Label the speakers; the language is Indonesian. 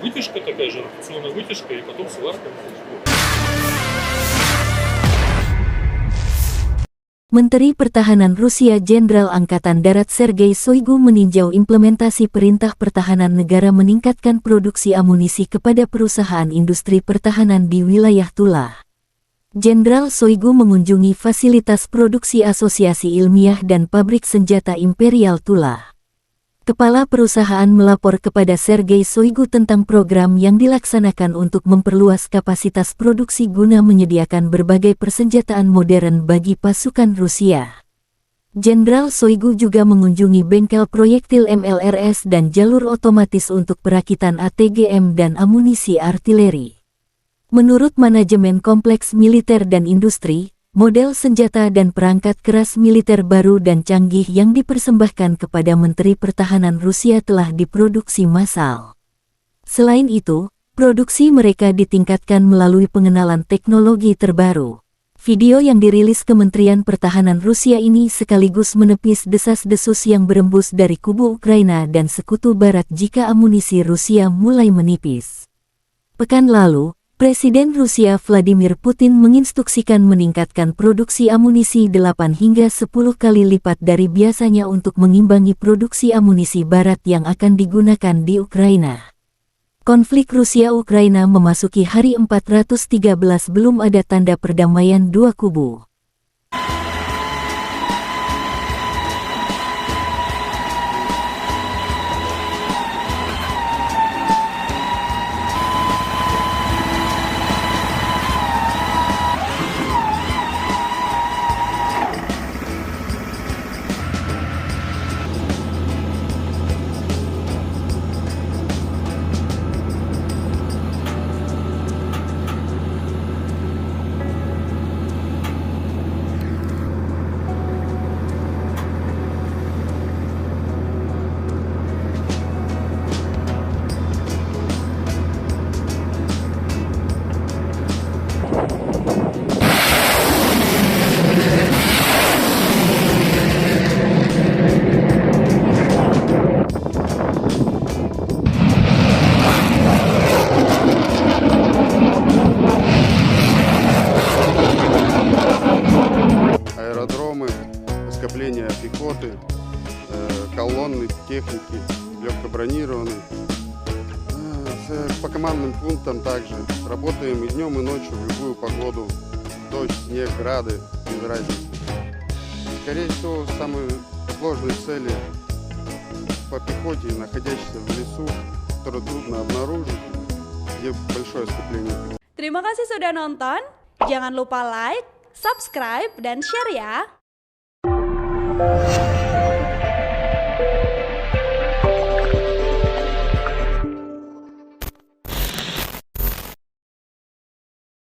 Speaker 1: Вытяжка такая же, ротационная вытяжка, и потом сварка.
Speaker 2: Menteri Pertahanan Rusia Jenderal Angkatan Darat Sergei Shoigu meninjau implementasi Perintah Pertahanan Negara meningkatkan produksi amunisi kepada perusahaan industri pertahanan di wilayah Tula. Jenderal Shoigu mengunjungi fasilitas produksi Asosiasi Ilmiah dan Pabrik Senjata Imperial Tula. Kepala perusahaan melapor kepada Sergei Shoigu tentang program yang dilaksanakan untuk memperluas kapasitas produksi guna menyediakan berbagai persenjataan modern bagi pasukan Rusia. Jenderal Shoigu juga mengunjungi bengkel proyektil MLRS dan jalur otomatis untuk perakitan ATGM dan amunisi artileri. Menurut manajemen kompleks militer dan industri, model senjata dan perangkat keras militer baru dan canggih yang dipersembahkan kepada Menteri Pertahanan Rusia telah diproduksi massal. Selain itu, produksi mereka ditingkatkan melalui pengenalan teknologi terbaru. Video yang dirilis Kementerian Pertahanan Rusia ini sekaligus menepis desas-desus yang berembus dari kubu Ukraina dan sekutu Barat jika amunisi Rusia mulai menipis. Pekan lalu, Presiden Rusia Vladimir Putin menginstruksikan meningkatkan produksi amunisi 8 hingga 10 kali lipat dari biasanya untuk mengimbangi produksi amunisi barat yang akan digunakan di Ukraina. Konflik Rusia-Ukraina memasuki hari 413 belum ada tanda perdamaian dua kubu.
Speaker 3: Аэродромы, скопления пехоты, колонны техники, легкобронированной. По командным пунктам также. Работаем и днем, и ночью, в любую погоду. Дождь, снег, грады, без разницы. Скорее всего, самые сложные цели по пехоте, находящиеся в лесу, которые трудно обнаружить, где большое скопление пехоты.
Speaker 4: Terima kasih sudah nonton. Jangan lupa like, subscribe, dan share ya.